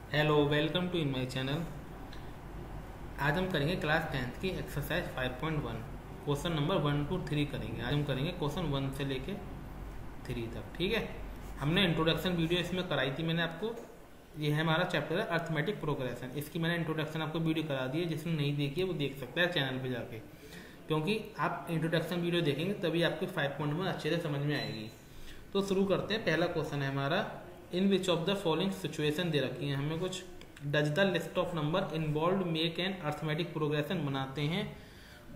Hello, welcome to in my channel. आज हम करेंगे क्लास 10th की एक्सरसाइज 5.1 क्वेश्चन नंबर 1 to 3 करेंगे। आज हम करेंगे क्वेश्चन 1 से लेके 3 तक। ठीक है, हमने इंट्रोडक्शन वीडियो इसमें कराई थी मैंने आपको। ये है हमारा चैप्टर है अर्थमेटिक प्रोग्रेशन। इसकी मैंने इंट्रोडक्शन आपको वीडियो करा दी है, जिसने नहीं देखी है वो देख सकता है चैनल पे जाके, क्योंकि आप इंट्रोडक्शन वीडियो देखेंगे तभी आपको 5.1 अच्छे से समझ में आएगी। तो शुरू करते हैं। पहला क्वेश्चन है हमारा, in which of the following situation दे रखी है हमें कुछ। Does the list of number involve make an arithmetic progression बनाते हैं,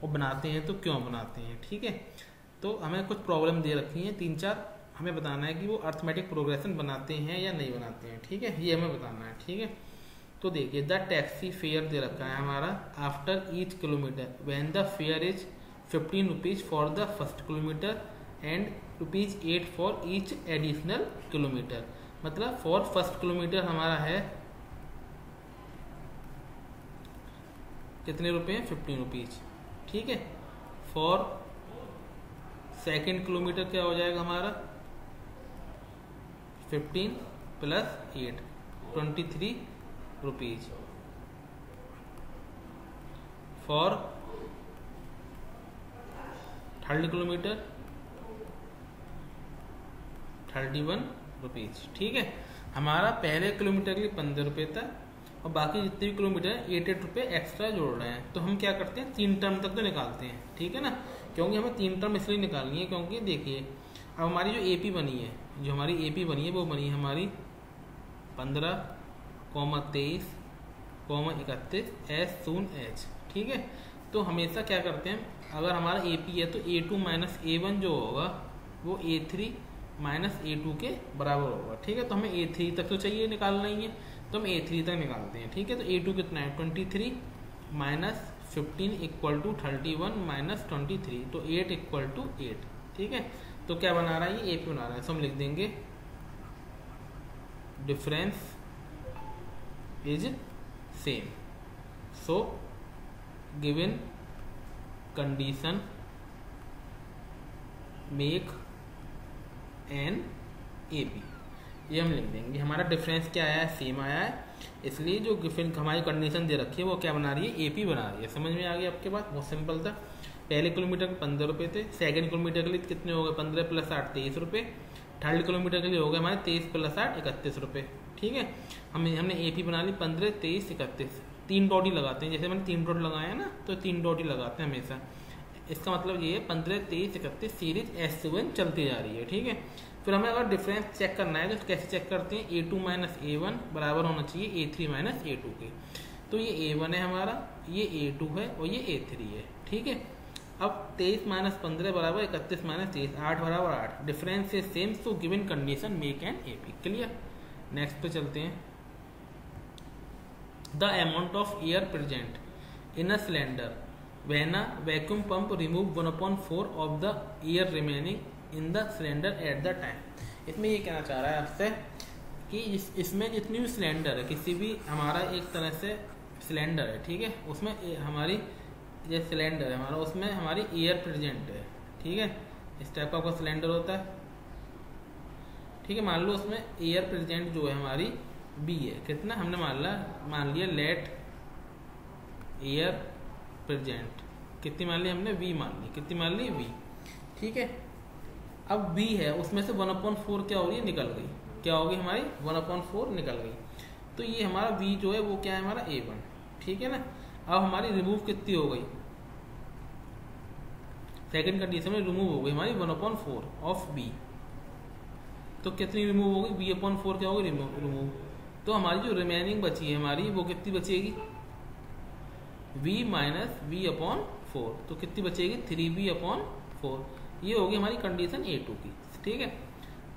और बनाते हैं तो क्यों बनाते हैं। ठीक है, तो हमें कुछ प्रॉब्लम दे रखी है 3-4, हमें बताना है कि वो अर्थमेटिक प्रोग्रेशन बनाते हैं या नहीं बनाते हैं। ठीक है, ये हमें बताना है। ठीक है, तो देखिए द टैक्सी फेयर दे रखा है हमारा after each kilometre when the fair is 15 rupees for the first kilometre and ₹8 for each additional kilometre. मतलब फॉर फर्स्ट किलोमीटर हमारा है कितने रुपए हैं, 15 रुपीज। ठीक है, फॉर सेकेंड किलोमीटर क्या हो जाएगा हमारा 15 + 8 23 rupees. For third kilometre 31 rupees. ठीक है, हमारा पहले किलोमीटर के लिए 15 रुपये था, और बाकी जितने भी किलोमीटर हैं 8 रुपये एक्स्ट्रा जोड़ रहे हैं। तो हम क्या करते हैं, 3 टर्म तक तो निकालते हैं। ठीक है ना, क्योंकि हमें 3 टर्म इसलिए निकालनी है क्योंकि देखिए अब हमारी जो एपी बनी है, वो बनी है हमारी 15, 23, 31 एज सून एज। ठीक है, तो हमेशा क्या करते हैं, अगर हमारा एपी है तो A2 - A1 जो होगा वो A3 - A2 के बराबर होगा। ठीक है, तो हमें A3 तक तो चाहिए, निकालना ही है, तो हम A3 तक निकालते हैं। ठीक है, तो A2 कितना है 23 - 15 = 31 - 23, तो 8 = 8। ठीक है, तो क्या बना रहा है, ये AP बना रहा है। तो हम लिख देंगे difference is same, so given condition make an AP। ये हम लिख देंगे। हमारा डिफरेंस क्या आया है, सेम आया है, इसलिए जो हमारी कंडीशन दे रखी है वो क्या बना रही है, AP बना रही है। समझ में आ गया आपके बात, बहुत सिंपल था। पहले किलोमीटर के 15 रुपये थे, सेकंड किलोमीटर के लिए कितने हो गए, 15 + 8 23 रुपये। थर्ड किलोमीटर के लिए हो गए हमारे 23 + 8 31 रुपये। ठीक है, हमने AP बना ली 15, 23, 31। 3 डॉट ही लगाते हैं, जैसे मैंने 3 डॉट लगाया ना, तो 3 डॉट ही लगाते हैं हमेशा। इसका मतलब ये है 15, 23, 31 सीरीज S1 चलती जा रही है। ठीक है, फिर हमें अगर डिफरेंस चेक करना है तो कैसे चेक करते हैं, A2 - A1 बराबर होना चाहिए A3 - A2 के। तो ये A1 है हमारा, ये A2 है, और ये A3 है। ठीक है, अब 23 - 15 बराबर 31 - 23, 8 बराबर 8। Difference is same, so given condition make an AP। Clear, next पे चलते हैं। The amount of air present in a cylinder when a vacuum pump remove 1/4 of the air remaining in the cylinder at the time. इसमें ये कहना चाह रहा है आपसे कि इसमें जितनी भी सिलेंडर है, किसी भी हमारा एक तरह से सिलेंडर है, ठीक है, उसमें हमारी ये सिलेंडर है हमारा, उसमें हमारी एयर प्रेजेंट है। ठीक है, इस टाइप का आपका सिलेंडर होता है। ठीक है, मान लो उसमें एयर प्रेजेंट जो है हमारी B है, कितना हमने मान लिया लेट एयर प्रेजेंट कितनी मान ली हमने, V मान ली, कितनी मान ली V। ठीक है, अब B है, उसमें से 1/4 क्या हो रही है, निकल गई। क्या होगी हमारी 1/4 निकल गई। तो ये हमारा V जो है वो क्या है हमारा A1। ठीक है ना, अब हमारी रिमूव कितनी हो गई, सेकंड कंडीशन में रिमूव हो गई हमारी 1/4 ऑफ B। तो कितनी रिमूव हो गई, B/4 क्या होगी रिमूव। तो हमारी जो रिमेनिंग बची है हमारी वो कितनी बचेगी, V - V/4। तो कितनी बचेगी 3V/4। ये होगी हमारी कंडीशन A2 की। ठीक है,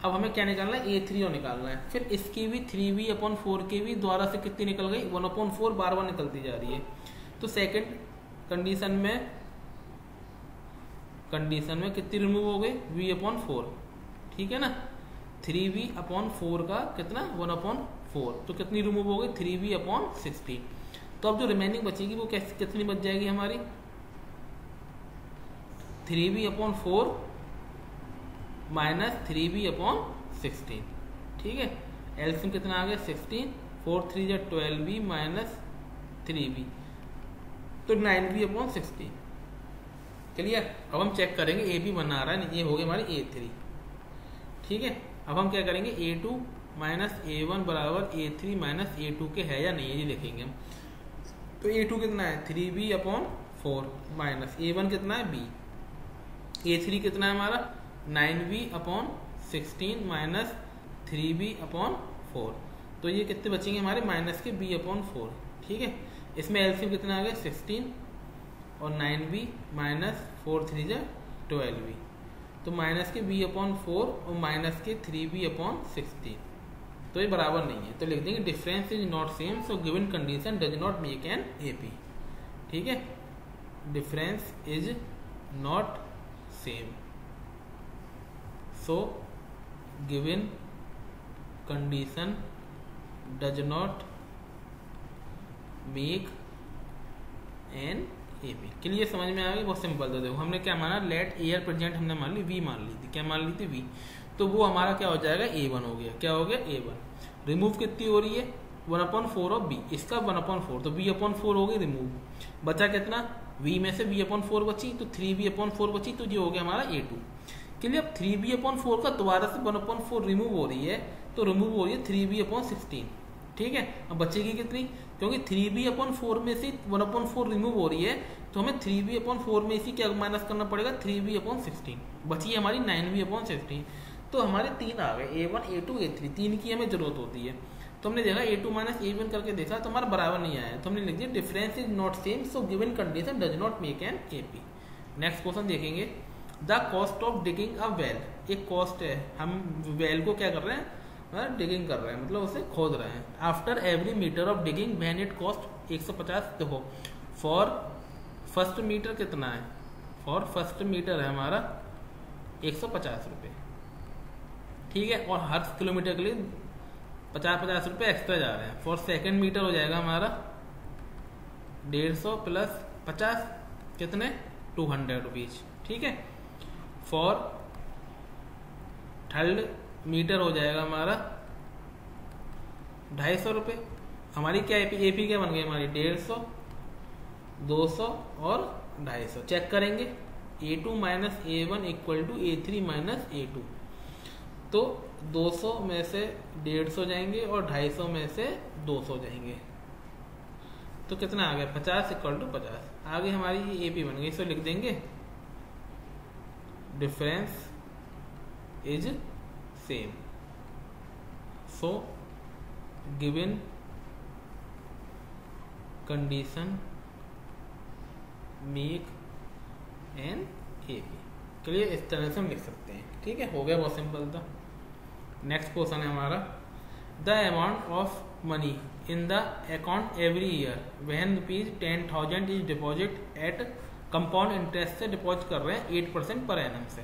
अब हमें क्या निकालना है, A3 निकालना है। फिर इसकी भी 3V/4 के भी द्वारा से कितनी निकल गई, 1/4 बार बार निकलती जा रही है। तो सेकंड कंडीशन में कितनी रिमूव हो गई, V/4। ठीक है ना, 3V/4 का कितना 1/4, तो कितनी रिमूव हो गई 3V/60। तो अब जो रिमेनिंग बचेगी वो कितनी बच जाएगी हमारी 3V/4 - 3V/16। ठीक है, एलसीएम कितना आ गया 16, 4 3 जा 12b माइनस 3b, तो 9b अपॉन 16। क्लियर। अब हम चेक करेंगे ए बी बना रहा है, ये हो गया हमारी A3। ठीक है, अब हम क्या करेंगे A2 माइनस A1 बराबर A3 माइनस A2 के है या नहीं है ये देखेंगे हम। तो A2 कितना है 3b अपॉन 4 माइनस A1 कितना है b, A3 कितना है हमारा 9b upon 16 minus 3b upon 4। तो ये कितने बचेंगे हमारे माइनस के b अपॉन 4। ठीक है, इसमें एलसीएम कितना आ गया 16 और 9b माइनस 4 3 जा 12b, तो माइनस के b अपॉन 4 और माइनस के 3b अपॉन 16, तो ये बराबर नहीं है। तो लिख देंगे difference is not same so given condition does not make an AP। ठीक है, difference is not same so given condition does not make an AP। Clear, समझ में आ गई, बहुत सिंपल। तो देखो हमने क्या माना, लेट एयर प्रेजेंट हमने मान ली V मान ली थी, क्या मान ली थी V, तो वो हमारा क्या हो जाएगा A1 हो गया। क्या हो गया A1। रिमूव कितनी हो रही है 1/4 ऑफ B, इसका 1/4, तो B/4 हो गई रिमूव। बचा कितना V में से B/4 बची, तो 3B/4 बची, तो ये हो गया हमारा A2। क्लियर। अब 3B/4 का दोबारा से 1/4 रिमूव हो रही है, तो रिमूव हो रही है 3B/16। ठीक है, अब बचेगी कितनी, क्योंकि 3B/4 में से 1/4 रिमूव हो रही है, तो हमें 3B/4 में इसी क्या माइनस करना पड़ेगा 3B/16, बची है हमारी 9B/16। तो हमारे 3 आ गए A1 A2 A3, 3 की हमें जरूरत होती है। तो हमने देखा A2 माइनस A1 करके देखा तो हमारा बराबर नहीं आया, तो हमने लिख दिया difference is not same so given condition does not make an AP। Next question देखेंगे, the cost of digging a well. एक कॉस्ट है, हम वेल को क्या कर रहे हैं डिगिंग कर रहे हैं, मतलब उसे खोद रहे हैं। After every metre of digging when it cost 150। देखो फॉर फर्स्ट मीटर कितना है, फॉर फर्स्ट मीटर है हमारा 150 रुपये। ठीक है, और हर किलोमीटर के लिए 50 रुपये एक्स्ट्रा जा रहे हैं। फॉर सेकेंड मीटर हो जाएगा हमारा 150 प्लस 50 कितने 200 रुपीज। ठीक है, फॉर थर्ड मीटर हो जाएगा हमारा 250 रुपये। हमारी क्या AP क्या बन गई हमारी 150, 200 और 250। चेक करेंगे A2 minus A1 equal to A3 minus A2, तो 200 में से 150 जाएंगे और 250 में से 200 जाएंगे, तो कितना आ गया 50 इक्वल टू 50। आगे हमारी AP बन गई, इसको लिख देंगे difference is same so given condition make an AP। चलिए इस तरह से हम लिख सकते हैं। ठीक है, हो गया, बहुत सिंपल था। नेक्स्ट क्वेश्चन है हमारा, the amount of money in the account every year when ₹10,000 is deposit eight compound interest से डिपॉजिट कर रहे हैं 8% पर एनम से।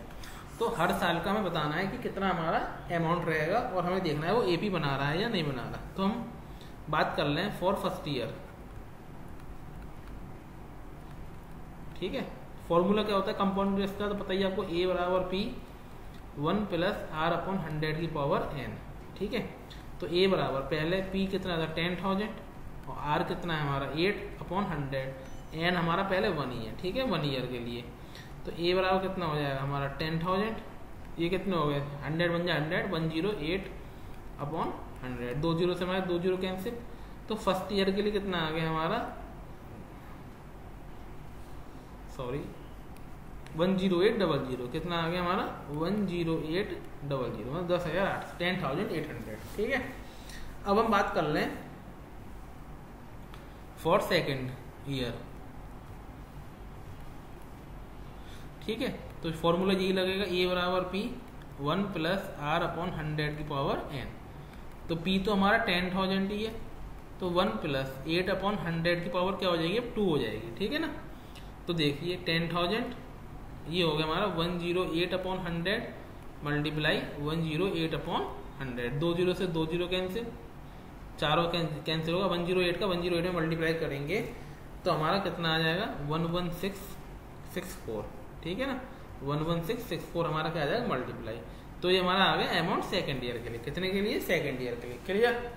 तो हर साल का हमें बताना है कि कितना हमारा अमाउंट रहेगा और हमें देखना है वो AP बना रहा है या नहीं बना रहा। तो हम बात कर लें फॉर फर्स्ट ईयर। ठीक है, फॉर्मूला क्या होता है कंपाउंड इंटरेस्ट का, तो पता ही आपको A बराबर P 1 प्लस R/100 की पावर n। ठीक है, तो A बराबर पहले P कितना था 10,000 और R कितना है हमारा 8/100, n हमारा पहले 1 ही है। ठीक है, 1 ईयर के लिए, तो A बराबर कितना हो जाएगा हमारा 10,000, ये कितने हो गए 100 बन जाए 100 108/100, 2 जीरो से हमारे 2 जीरो कैंसिल। तो फर्स्ट ईयर के लिए कितना आ गया हमारा 10800, कितना आ गया हमारा 10800, मतलब 10,800 10,800। ठीक है, अब हम बात कर लें फॉर सेकेंड ईयर। ठीक है, तो फॉर्मूला यही लगेगा A बराबर P 1 प्लस R/100 की पावर n। तो P तो हमारा 10,000 ही है, तो 1 प्लस 8/100 की पावर क्या हो जाएगी अब 2 हो जाएगी। ठीक है ना, तो देखिए 10,000 ये हो गया हमारा 108/100 मल्टीप्लाई 108/100, 2 जीरो से 2 जीरो कैंसिल, चारों कैंसिल होगा, 108 का 108 में मल्टीप्लाई करेंगे तो हमारा कितना आ जाएगा 11664। ठीक है ना, 11664 हमारा क्या आ जाएगा मल्टीप्लाई। तो ये हमारा आ गया अमाउंट सेकेंड ईयर के लिए। कितने के लिए सेकेंड ईयर के लिए। क्लियर।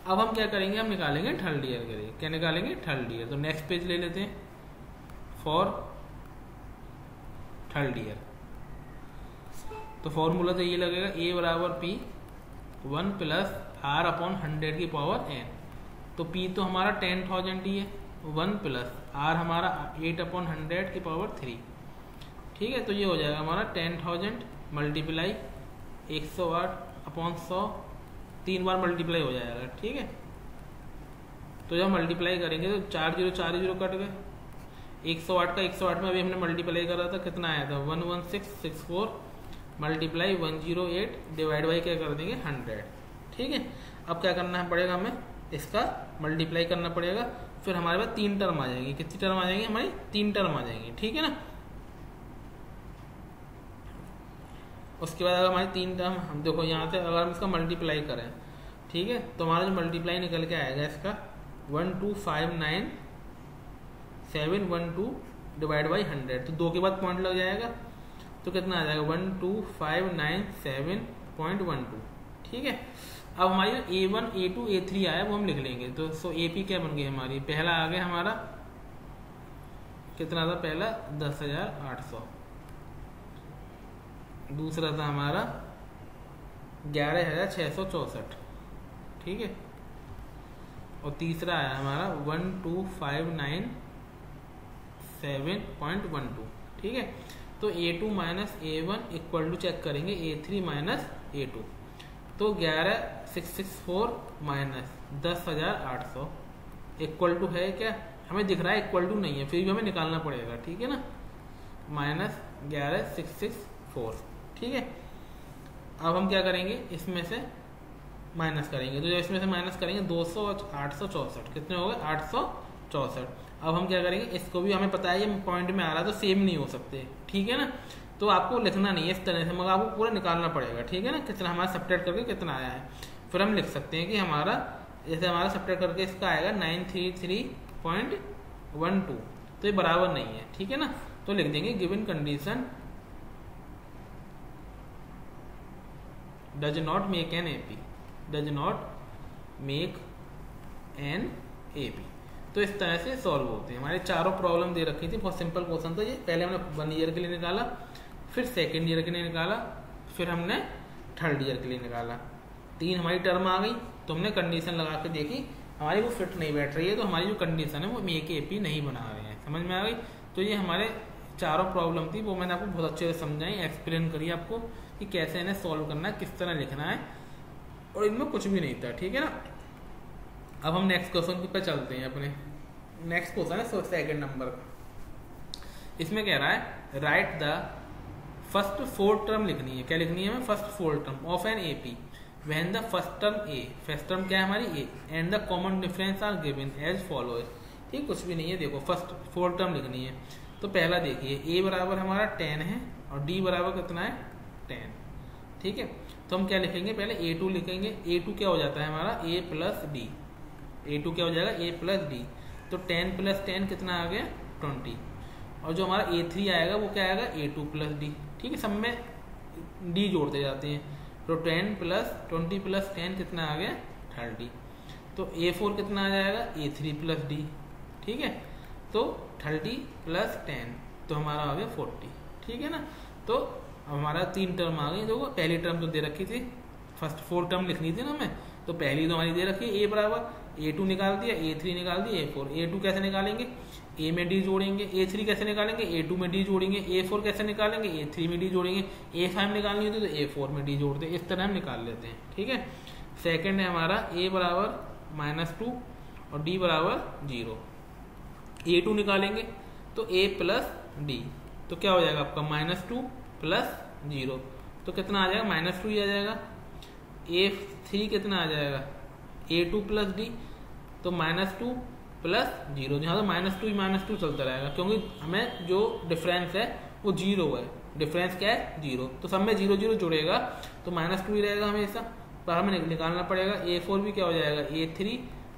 अब हम क्या करेंगे, हम निकालेंगे थर्ड ईयर के लिए। क्या निकालेंगे? Third year. तो नेक्स्ट पेज ले लेते हैं फॉर थर्ड ईयर। तो फॉर्मूला तो ये लगेगा ए बराबर पी 1 प्लस आर अपॉन 100 की पावर एन। तो पी तो हमारा 10,000 ही है, 1 प्लस आर हमारा 8 अपॉन 100 की पावर 3। ठीक है, तो ये हो जाएगा हमारा 10,000 मल्टीप्लाई 108 अपॉन 100, 3 बार मल्टीप्लाई हो जाएगा। ठीक है, तो जब मल्टीप्लाई करेंगे तो 4 0 कट गए। 108 का 108 में अभी हमने मल्टीप्लाई करा था, कितना आया था 11664 मल्टीप्लाई 108 डिवाइड बाई क्या कर देंगे 100। ठीक है, अब क्या करना है पड़ेगा, हमें इसका मल्टीप्लाई करना पड़ेगा। फिर हमारे पास 3 टर्म आ जाएंगी। कितनी टर्म आ जाएंगी हमारी? 3 टर्म आ जाएंगी। ठीक है ना, उसके बाद अगर हमारी 3 टर्म, हम देखो यहाँ से अगर हम इसका मल्टीप्लाई करें, ठीक है, तो हमारा जो मल्टीप्लाई निकल के आएगा इसका 1259712 डिवाइड बाई 100। तो 2 के बाद पॉइंट लग जाएगा, तो कितना आ जाएगा 12597.12। ठीक है, अब हमारी A1 A2 A3 आया वो हम लिख लेंगे। तो सो AP क्या बन गई हमारी? पहला आ गया हमारा कितना था? पहला 10,800, दूसरा था हमारा 11,664। ठीक है, और तीसरा आया हमारा 12597.12। ठीक है, तो A2 minus A1 equal to check करेंगे A3 माइनस A2। तो 11,664 माइनस 10,800 इक्वल टू है क्या? हमें दिख रहा है इक्वल टू नहीं है, फिर भी हमें निकालना पड़ेगा। ठीक है ना, माइनस 11,664। ठीक है, अब हम क्या करेंगे, इसमें से माइनस करेंगे। तो जब इसमें से माइनस करेंगे 200 और 864 कितने हो गए? 864। अब हम क्या करेंगे, इसको भी हमें पता है ये पॉइंट में आ रहा है तो सेम नहीं हो सकते। ठीक है ना, तो आपको लिखना नहीं है इस तरह से, मगर आपको पूरा निकालना पड़ेगा। ठीक है ना, कितना हमारा सब्ट्रैक्ट करके कितना आया है। फिर हम लिख सकते हैं कि हमारा, जैसे हमारा सब्ट्रैक्ट करके इसका आएगा 933.12, तो ये बराबर नहीं है। ठीक है ना, तो लिख देंगे given condition does not make an AP, does not make an AP। तो इस तरह से सॉल्व होते हैं। हमारे चारों प्रॉब्लम दे रखी थी, बहुत सिंपल क्वेश्चन था ये। पहले हमने 1 ईयर के लिए निकाला, फिर 2nd ईयर के लिए निकाला, फिर हमने 3rd ईयर के लिए निकाला। 3 हमारी टर्म आ गई, तो हमने कंडीशन लगा के देखी, हमारी वो फिट नहीं बैठ रही है, तो हमारी जो कंडीशन है वो मेक AP नहीं बना रहे हैं। समझ में आ गई? तो ये हमारे चारों प्रॉब्लम थी, वो मैंने आपको बहुत अच्छे से समझाई, एक्सप्लेन करी आपको कि कैसे इन्हें सॉल्व करना है, किस तरह लिखना है, और इनमें कुछ भी नहीं था। ठीक है ना, अब हम नेक्स्ट क्वेश्चन पे चलते हैं। अपने नेक्स्ट क्वेश्चन है 2nd नंबर का। इसमें कह रहा है राइट द फर्स्ट 4 टर्म लिखनी है। क्या लिखनी है हमें? First 4 term of an AP when the first term A, first term क्या है हमारी A, and the common difference are given as follows. ठीक, कुछ भी नहीं है, देखो फर्स्ट 4 टर्म लिखनी है। तो पहला देखिए A बराबर हमारा 10 है और D बराबर कितना है 10। ठीक है, तो हम क्या लिखेंगे, पहले A2 लिखेंगे। A2 क्या हो जाता है हमारा A प्लस D। A2 क्या हो जाएगा A प्लस D। तो 10 प्लस 10 कितना आ गया 20। और जो हमारा A3 आएगा वो क्या आएगा A2 प्लस D। ठीक है, सब में D जोड़ते जाते हैं। तो 10 प्लस 20 प्लस 10 कितना आ गया 30। तो A4 कितना आ जाएगा A3 प्लस D। ठीक है, तो 30 प्लस 10 तो हमारा आ गया 40। ठीक है ना, तो हमारा 3 टर्म आ गई। देखो पहली टर्म तो दे रखी थी, फर्स्ट 4 टर्म लिखनी थी ना हमें, तो पहली तो हमारी दे रखी है A बराबर, A2 निकाल दिया, A3 निकाल दिया, A4। A2 कैसे निकालेंगे? A में D जोड़ेंगे। A3 कैसे निकालेंगे? A2 में D जोड़ेंगे। A4 कैसे निकालेंगे? A3 में D जोड़ेंगे। A5 निकालनी होती है तो A4 में D जोड़ते, इस तरह हम निकाल लेते हैं। ठीक है, सेकंड है हमारा A बराबर -2 और D बराबर 0। A2 निकालेंगे तो A प्लस D, तो क्या हो जाएगा आपका -2 प्लस 0, तो कितना आ जाएगा -2 ही आ जाएगा। A3 कितना आ जाएगा A2 प्लस D, तो -2 प्लस 0, यहाँ तो -2 ही -2 चलता रहेगा, क्योंकि हमें जो डिफरेंस है वो 0 है। डिफरेंस क्या है 0, तो सब में 0 0 जुड़ेगा, तो -2 ही रहेगा हमेशा। पर हमें निकालना पड़ेगा। A4 भी क्या हो जाएगा A3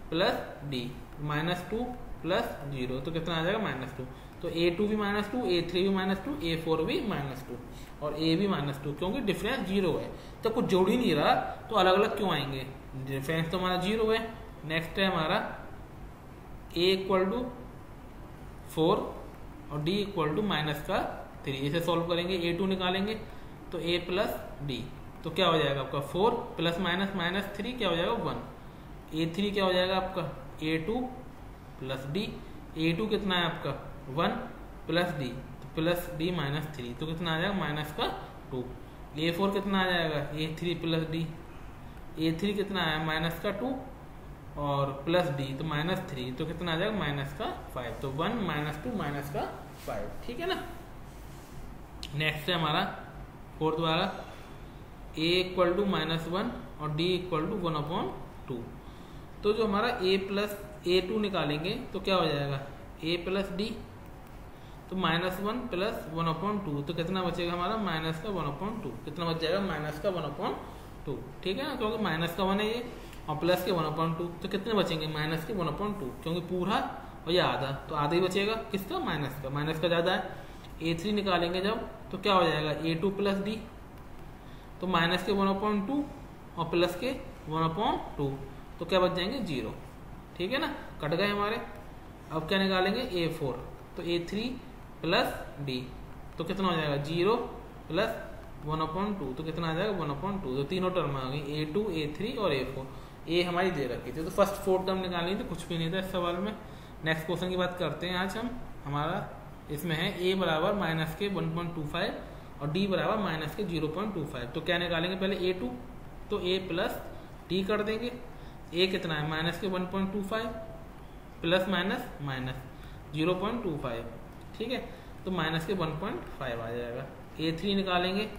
प्लस D, -2 प्लस 0, तो कितना आ जाएगा -2। तो A2 भी -2, A3 भी -2, A4 भी -2 और A भी -2, क्योंकि डिफरेंस 0 है। तो कुछ जोड़ ही नहीं रहा तो अलग अलग क्यों आएंगे? डिफरेंस तो हमारा 0 है। नेक्स्ट है हमारा a इक्वल टू 4 और d इक्वल टू -3। इसे सॉल्व करेंगे, a2 निकालेंगे तो a प्लस डी, तो क्या हो जाएगा आपका 4 प्लस माइनस -3 क्या हो जाएगा 1। a3 क्या हो जाएगा आपका a2 प्लस डी, a2 कितना है आपका 1 प्लस डी, तो प्लस डी -3 तो कितना आ जाएगा -2। a4 कितना आ जाएगा a3 प्लस डी, a3 कितना है -2 और प्लस डी तो -3 तो कितना आ जाएगा -5। तो 1 -2 -5, ठीक है ना। नेक्स्ट है हमारा फोर्थ वाला a इक्वल टू -1 और d इक्वल टू 1/2। तो जो हमारा a प्लस a2 निकालेंगे तो क्या हो जाएगा a प्लस डी, तो -1 प्लस 1/2 तो कितना बचेगा हमारा -1/2। कितना बच जाएगा -1/2, ठीक है ना, क्योंकि -1 है ये और प्लस के 1/2 तो कितने बचेंगे -1/2, क्योंकि पूरा और ये आधा, तो आधा ही बचेगा किसका माइनस का ज़्यादा है। a3 निकालेंगे जब तो क्या हो जाएगा a2 प्लस डी, तो माइनस के 1/2 और प्लस के 1/2 तो क्या बच जाएंगे 0, ठीक है ना, कट गए हमारे। अब क्या निकालेंगे a4, तो a3 प्लस डी तो कितना हो जाएगा 0 प्लस 1/2 तो कितना आ जाएगा 1/2। तो तीनों टर्म आ गई a2 a3 और a4। ए हमारी दे रखी थी तो फर्स्ट 4 टर्म निकालनी थी, कुछ भी नहीं था इस सवाल में। नेक्स्ट क्वेश्चन की बात करते हैं आज हम। हमारा इसमें है a बराबर -1.25 और d बराबर -0.25। तो क्या निकालेंगे पहले a2, तो a प्लस d कर देंगे। a कितना है -1.25 प्लस -0.25, ठीक है, तो -1.5 आ जाएगा। a3 निकालेंगे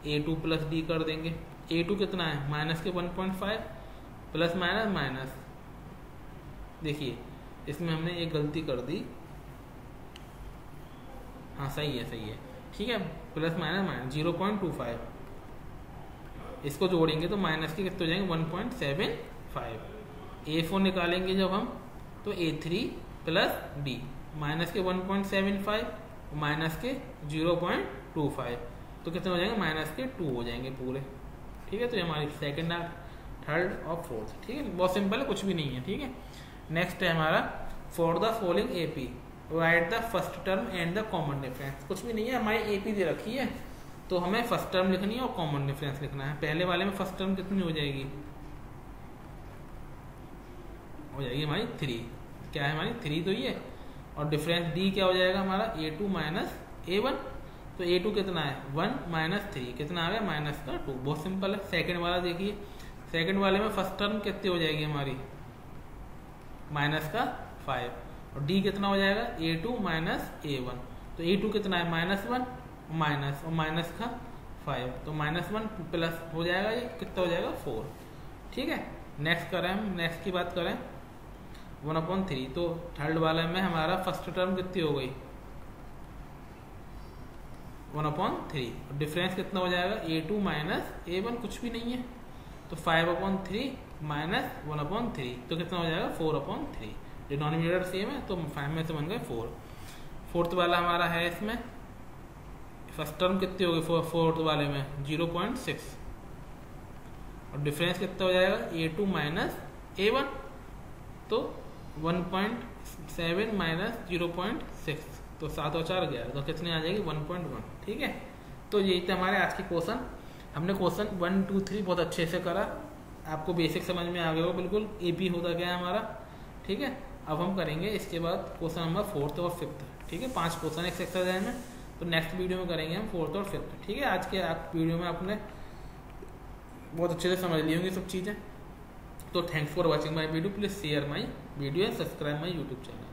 a2 प्लस d कर देंगे। a2 कितना है -1.5 प्लस माइनस, देखिए इसमें हमने एक गलती कर दी, हाँ सही है, ठीक है, प्लस माइनस 0.25, इसको जोड़ेंगे तो माइनस के कितने हो जाएंगे 1.75। a4 निकालेंगे जब हम तो a3 प्लस d माइनस के 1.75 माइनस के 0.25 तो कितने हो जाएंगे -2 हो जाएंगे पूरे, ठीक है। तो ये हमारी सेकंड, थर्ड और फोर्थ, ठीक है, बहुत सिंपल है, कुछ भी नहीं है, ठीक है। नेक्स्ट है हमारा for the following AP right the first term and the common difference. कुछ भी नहीं है, हमारी एपी दे रखी है तो हमें फर्स्ट टर्म लिखनी है और कॉमन डिफरेंस लिखना है। पहले वाले में फर्स्ट टर्म कितनी हो जाएगी हमारी 3, क्या है हमारी 3 तो ये, और डिफरेंस डी क्या हो जाएगा हमारा a2 माइनस a1, तो a2 कितना है 1 - 3 कितना आ गया -2। बहुत सिंपल है। सेकंड वाला देखिए, सेकंड वाले में फर्स्ट टर्म कितनी हो जाएगी हमारी -5 और d कितना हो जाएगा a2 माइनस a1, तो a2 कितना है -1 माइनस और -5 तो -1 प्लस हो जाएगा, ये कितना हो जाएगा 4, ठीक है। नेक्स्ट करें हम, नेक्स्ट की बात करें 1/3, तो थर्ड वाले में हमारा फर्स्ट टर्म कितनी हो गई 1/3, डिफरेंस कितना हो जाएगा a2 माइनस a1, कुछ भी नहीं है, तो 5/3 माइनस 1/3 तो कितना हो जाएगा 4/3। डिनोमिनेटर सेम है तो 5 में से बन गए 4। फोर्थ वाला हमारा है, इसमें फर्स्ट टर्म कितनी होगी फोर्थ वाले में 0.6 और डिफरेंस कितना हो जाएगा a2 माइनस a1, तो 1.7 माइनस 0.6 तो 7 और 4 11 तो कितने आ जाएगी 1.1, ठीक है। तो यही थे हमारे आज के क्वेश्चन। हमने क्वेश्चन 1 2 3 बहुत अच्छे से करा, आपको बेसिक समझ में आ गया हो बिल्कुल एपी होता क्या है हमारा, ठीक है। अब हम करेंगे इसके बाद क्वेश्चन नंबर 4th और 5th, ठीक है। 5 क्वेश्चन एक एक्सरसाइज में, तो नेक्स्ट वीडियो में करेंगे हम 4th और 5th, ठीक है। आज के वीडियो में आपने बहुत अच्छे से समझ ली होंगी सब चीज़ें। तो thanks for watching my video, please share my video and subscribe my YouTube channel.